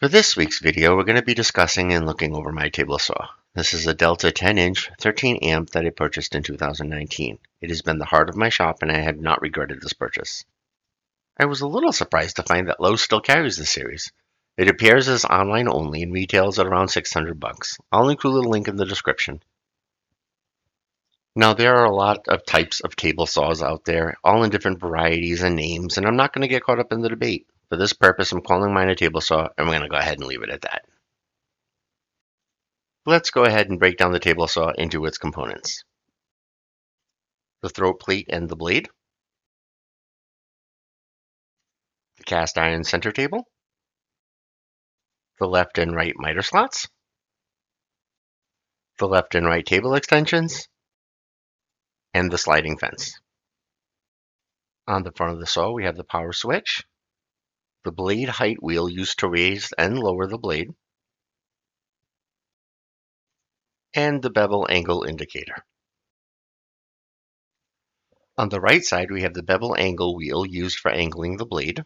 For this week's video, we're going to be discussing and looking over my table saw. This is a Delta 10-inch 13 amp that I purchased in 2019. It has been the heart of my shop and I have not regretted this purchase. I was a little surprised to find that Lowe's still carries this series. It appears as online only and retails at around $600. I'll include a link in the description. Now there are a lot of types of table saws out there, all in different varieties and names, and I'm not going to get caught up in the debate. For this purpose, I'm calling mine a table saw, and we're going to go ahead and leave it at that. Let's go ahead and break down the table saw into its components. The throat plate and the blade, the cast iron center table, the left and right miter slots, the left and right table extensions, and the sliding fence. On the front of the saw, we have the power switch, the blade height wheel used to raise and lower the blade, and the bevel angle indicator. On the right side, we have the bevel angle wheel used for angling the blade.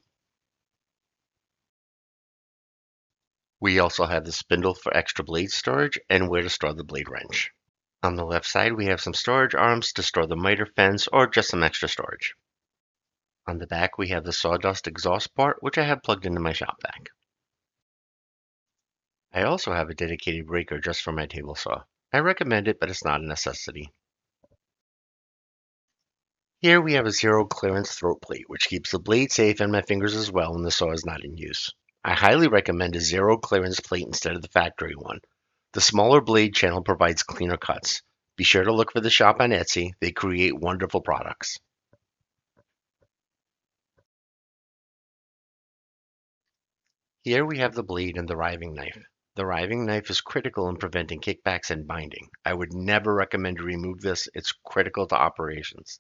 We also have the spindle for extra blade storage and where to store the blade wrench. On the left side, we have some storage arms to store the miter fence or just some extra storage. On the back, we have the sawdust exhaust port, which I have plugged into my shop vac. I also have a dedicated breaker just for my table saw. I recommend it, but it's not a necessity. Here we have a zero clearance throat plate, which keeps the blade safe and my fingers as well when the saw is not in use. I highly recommend a zero clearance plate instead of the factory one. The smaller blade channel provides cleaner cuts. Be sure to look for the shop on Etsy. They create wonderful products. Here we have the blade and the riving knife. The riving knife is critical in preventing kickbacks and binding. I would never recommend to remove this. It's critical to operations.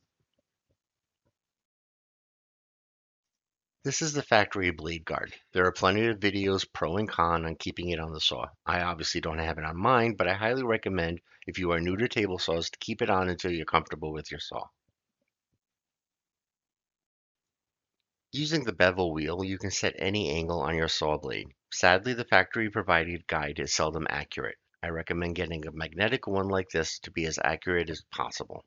This is the factory blade guard. There are plenty of videos pro and con on keeping it on the saw. I obviously don't have it on mine, but I highly recommend if you are new to table saws to keep it on until you're comfortable with your saw. Using the bevel wheel, you can set any angle on your saw blade. Sadly, the factory provided guide is seldom accurate. I recommend getting a magnetic one like this to be as accurate as possible.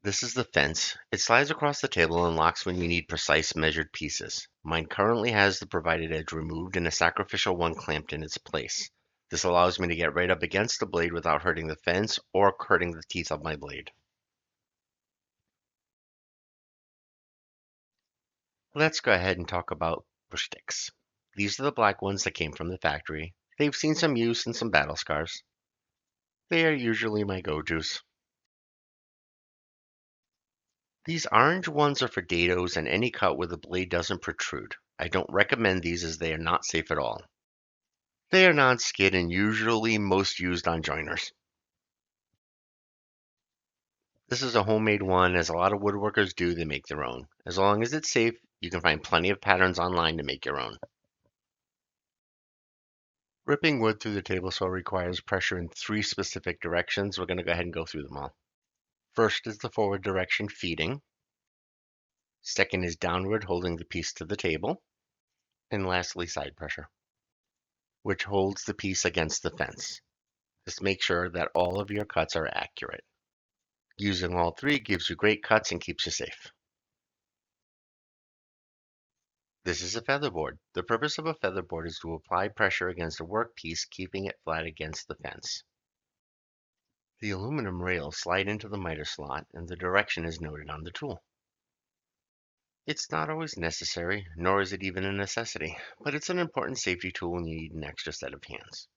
This is the fence. It slides across the table and locks when you need precise measured pieces. Mine currently has the provided edge removed and a sacrificial one clamped in its place. This allows me to get right up against the blade without hurting the fence or hurting the teeth of my blade. Let's go ahead and talk about push sticks. These are the black ones that came from the factory. They've seen some use and some battle scars. They are usually my go-tos. These orange ones are for dados and any cut where the blade doesn't protrude. I don't recommend these as they are not safe at all. They are non-skid and usually most used on joiners. This is a homemade one, as a lot of woodworkers do, they make their own. As long as it's safe, you can find plenty of patterns online to make your own. Ripping wood through the table saw requires pressure in 3 specific directions. We're going to go ahead and go through them all. First is the forward direction, feeding. Second is downward, holding the piece to the table. And lastly, side pressure, which holds the piece against the fence. Just make sure that all of your cuts are accurate. Using all 3 gives you great cuts and keeps you safe. This is a featherboard. The purpose of a featherboard is to apply pressure against a workpiece, keeping it flat against the fence. The aluminum rails slide into the miter slot and the direction is noted on the tool. It's not always necessary, nor is it even a necessity, but it's an important safety tool when you need an extra set of hands.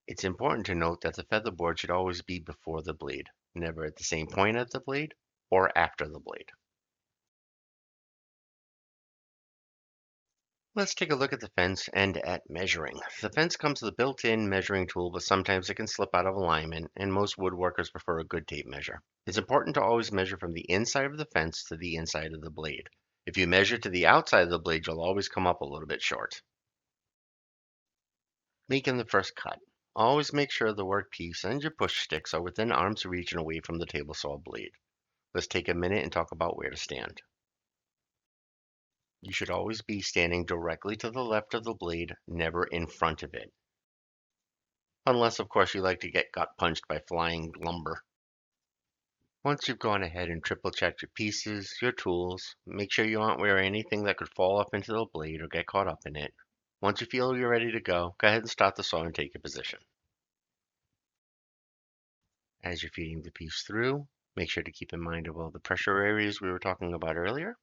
It's important to note that the featherboard should always be before the blade, never at the same point at the blade or after the blade. Let's take a look at the fence and at measuring. The fence comes with a built-in measuring tool, but sometimes it can slip out of alignment, and most woodworkers prefer a good tape measure. It's important to always measure from the inside of the fence to the inside of the blade. If you measure to the outside of the blade, you'll always come up a little bit short. Making the first cut. Always make sure the workpiece and your push sticks are within arm's reach and away from the table saw blade. Let's take a minute and talk about where to stand. You should always be standing directly to the left of the blade, never in front of it. Unless, of course, you like to get gut punched by flying lumber. Once you've gone ahead and triple checked your pieces, your tools, make sure you aren't wearing anything that could fall up into the blade or get caught up in it. Once you feel you're ready to go ahead and start the saw and take your position. As you're feeding the piece through, make sure to keep in mind of all the pressure areas we were talking about earlier.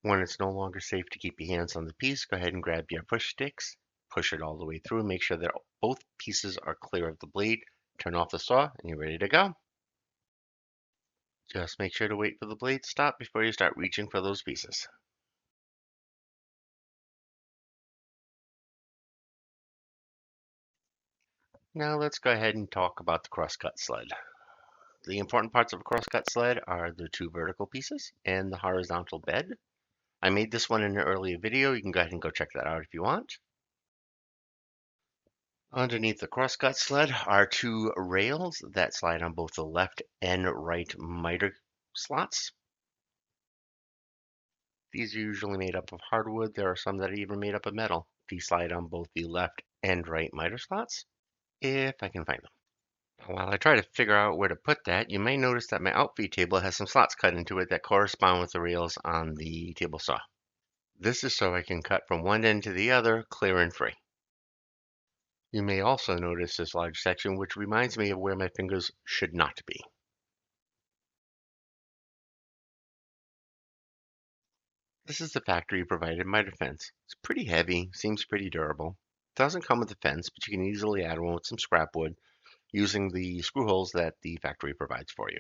When it's no longer safe to keep your hands on the piece, go ahead and grab your push sticks, push it all the way through, and make sure that both pieces are clear of the blade. Turn off the saw and you're ready to go. Just make sure to wait for the blade to stop before you start reaching for those pieces. Now let's go ahead and talk about the crosscut sled. The important parts of a crosscut sled are the two vertical pieces and the horizontal bed. I made this one in an earlier video. You can go ahead and go check that out if you want. Underneath the crosscut sled are two rails that slide on both the left and right miter slots. These are usually made up of hardwood. There are some that are even made up of metal. These slide on both the left and right miter slots, if I can find them. While I try to figure out where to put that, you may notice that my outfeed table has some slots cut into it that correspond with the rails on the table saw. This is so I can cut from one end to the other, clear and free. You may also notice this large section, which reminds me of where my fingers should not be. This is the factory provided miter fence. It's pretty heavy, seems pretty durable. It doesn't come with a fence, but you can easily add one with some scrap wood using the screw holes that the factory provides for you.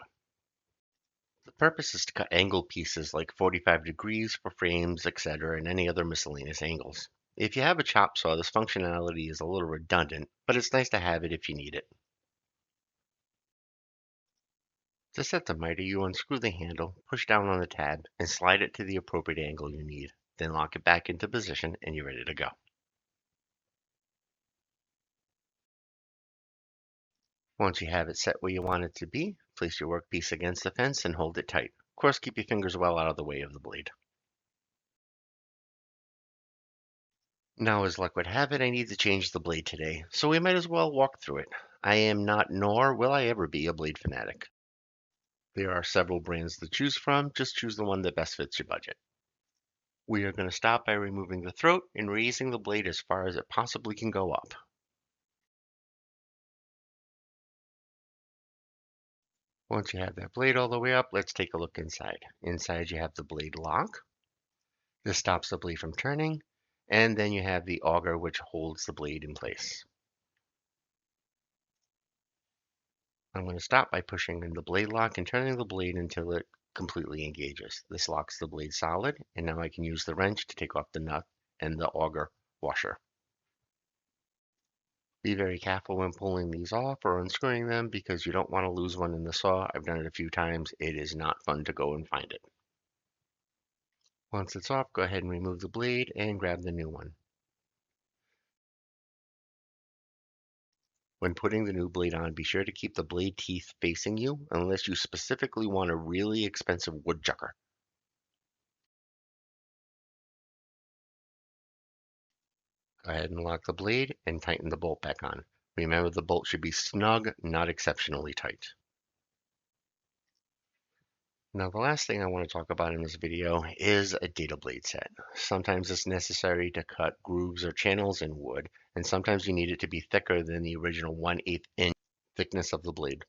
The purpose is to cut angle pieces like 45 degrees for frames, etc., and any other miscellaneous angles. If you have a chop saw, this functionality is a little redundant, but it's nice to have it if you need it. To set the miter, you unscrew the handle, push down on the tab, and slide it to the appropriate angle you need. Then lock it back into position and you're ready to go. Once you have it set where you want it to be, place your workpiece against the fence and hold it tight. Of course, keep your fingers well out of the way of the blade. Now, as luck would have it, I need to change the blade today, so we might as well walk through it. I am not, nor will I ever be, a blade fanatic. There are several brands to choose from, just choose the one that best fits your budget. We are going to start by removing the throat and raising the blade as far as it possibly can go up. Once you have that blade all the way up, let's take a look inside. Inside you have the blade lock. This stops the blade from turning, and then you have the auger which holds the blade in place. I'm going to stop by pushing in the blade lock and turning the blade until it completely engages. This locks the blade solid, and now I can use the wrench to take off the nut and the auger washer. Be very careful when pulling these off or unscrewing them because you don't want to lose one in the saw. I've done it a few times. It is not fun to go and find it. Once it's off, go ahead and remove the blade and grab the new one. When putting the new blade on, be sure to keep the blade teeth facing you unless you specifically want a really expensive woodchucker. Go ahead and lock the blade and tighten the bolt back on. Remember, the bolt should be snug, not exceptionally tight. Now, the last thing I want to talk about in this video is a dado blade set. Sometimes it's necessary to cut grooves or channels in wood, and sometimes you need it to be thicker than the original 1/8 inch thickness of the blade.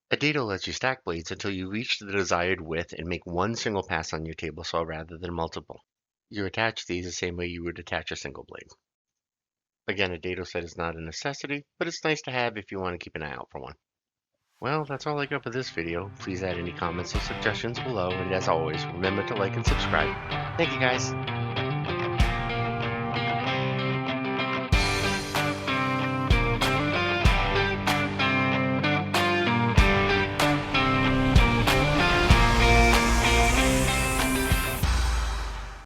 A dado lets you stack blades until you reach the desired width and make one single pass on your table saw rather than multiple. You attach these the same way you would attach a single blade. Again, a dado set is not a necessity, but it's nice to have if you want to keep an eye out for one. Well, that's all I got for this video. Please add any comments or suggestions below, and as always, remember to like and subscribe. Thank you guys.